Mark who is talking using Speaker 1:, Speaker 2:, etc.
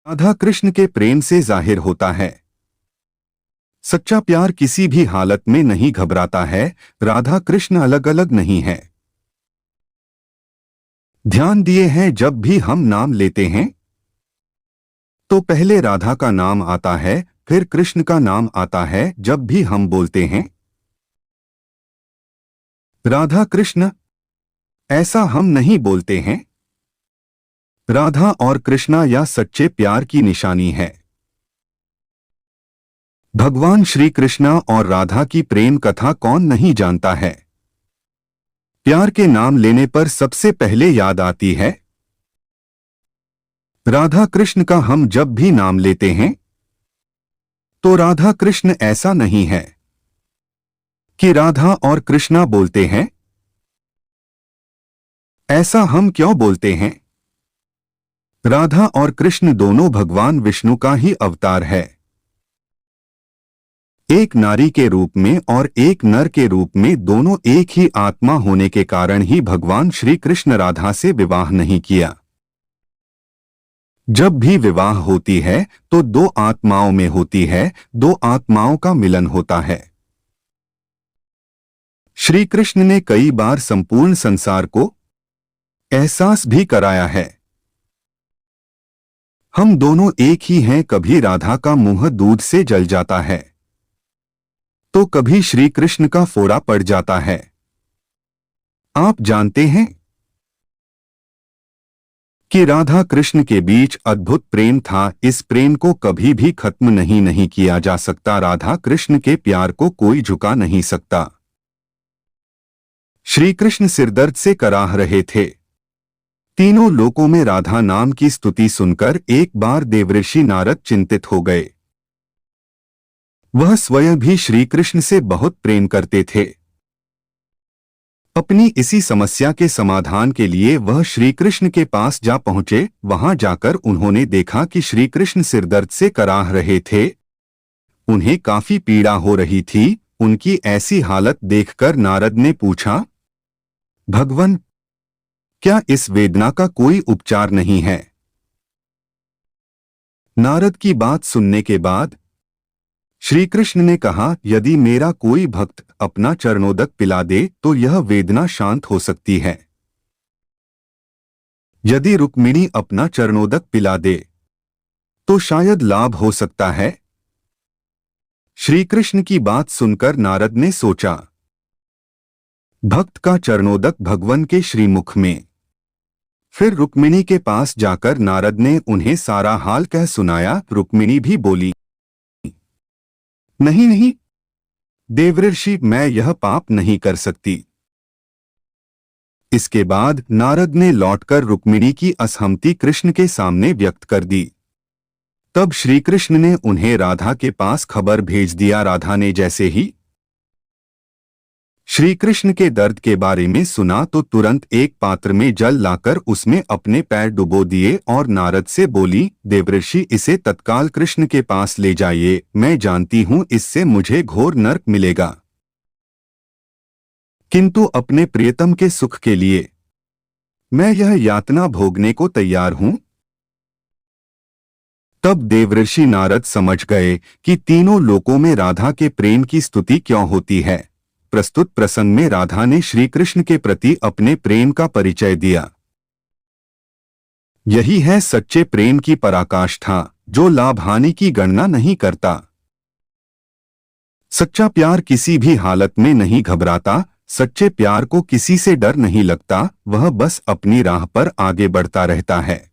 Speaker 1: राधा कृष्ण के प्रेम से जाहिर होता है। सच्चा प्यार किसी भी हालत में नहीं घबराता है। राधा कृष्ण अलग अलग नहीं है। ध्यान दिए हैं, जब भी हम नाम लेते हैं तो पहले राधा का नाम आता है, फिर कृष्ण का नाम आता है। जब भी हम बोलते हैं राधा कृष्ण, ऐसा हम नहीं बोलते हैं। राधा और कृष्णा या सच्चे प्यार की निशानी है। भगवान श्री कृष्णा और राधा की प्रेम कथा कौन नहीं जानता है। प्यार के नाम लेने पर सबसे पहले याद आती है राधा कृष्ण का। हम जब भी नाम लेते हैं तो राधा कृष्ण, ऐसा नहीं है कि राधा और कृष्णा बोलते हैं। ऐसा हम क्यों बोलते हैं? राधा और कृष्ण दोनों भगवान विष्णु का ही अवतार है। एक नारी के रूप में और एक नर के रूप में, दोनों एक ही आत्मा होने के कारण ही भगवान श्री कृष्ण राधा से विवाह नहीं किया। जब भी विवाह होती है तो दो आत्माओं में होती है, दो आत्माओं का मिलन होता है। श्री कृष्ण ने कई बार संपूर्ण संसार को एहसास भी कराया है। हम दोनों एक ही हैं। कभी राधा का मुंह दूध से जल जाता है तो कभी श्री कृष्ण का फोड़ा पड़ जाता है। आप जानते हैं कि राधा कृष्ण के बीच अद्भुत प्रेम था। इस प्रेम को कभी भी खत्म नहीं किया जा सकता। राधा कृष्ण के प्यार को कोई झुका नहीं सकता। श्री कृष्ण सिरदर्द से कराह रहे थे। तीनों लोकों में राधा नाम की स्तुति सुनकर एक बार देवऋषि नारद चिंतित हो गए। वह स्वयं भी श्री कृष्ण से बहुत प्रेम करते थे। अपनी इसी समस्या के समाधान के लिए वह श्री कृष्ण के पास जा पहुंचे। वहां जाकर उन्होंने देखा कि श्री कृष्ण सिरदर्द से कराह रहे थे। उन्हें काफी पीड़ा हो रही थी। उनकी ऐसी हालत देखकर नारद ने पूछा, भगवन, क्या इस वेदना का कोई उपचार नहीं है? नारद की बात सुनने के बाद श्री कृष्ण ने कहा, यदि मेरा कोई भक्त अपना चरणोदक पिला दे तो यह वेदना शांत हो सकती है। यदि रुक्मिणी अपना चरणोदक पिला दे तो शायद लाभ हो सकता है। श्री कृष्ण की बात सुनकर नारद ने सोचा, भक्त का चरणोदक भगवान के श्रीमुख में। फिर रुक्मिणी के पास जाकर नारद ने उन्हें सारा हाल कह सुनाया। रुक्मिणी भी बोली, नहीं देवऋषि, मैं यह पाप नहीं कर सकती। इसके बाद नारद ने लौटकर रुक्मिणी की असहमति कृष्ण के सामने व्यक्त कर दी। तब श्री कृष्ण ने उन्हें राधा के पास खबर भेज दिया। राधा ने जैसे ही श्री कृष्ण के दर्द के बारे में सुना तो तुरंत एक पात्र में जल लाकर उसमें अपने पैर डुबो दिए और नारद से बोली, देवऋषि, इसे तत्काल कृष्ण के पास ले जाइए। मैं जानती हूं इससे मुझे घोर नरक मिलेगा, किंतु अपने प्रियतम के सुख के लिए मैं यह यातना भोगने को तैयार हूं। तब देवऋषि नारद समझ गए कि तीनों लोकों में राधा के प्रेम की स्तुति क्यों होती है। प्रस्तुत प्रसंग में राधा ने श्री कृष्ण के प्रति अपने प्रेम का परिचय दिया। यही है सच्चे प्रेम की पराकाष्ठा, जो लाभ हानि की गणना नहीं करता। सच्चा प्यार किसी भी हालत में नहीं घबराता। सच्चे प्यार को किसी से डर नहीं लगता। वह बस अपनी राह पर आगे बढ़ता रहता है।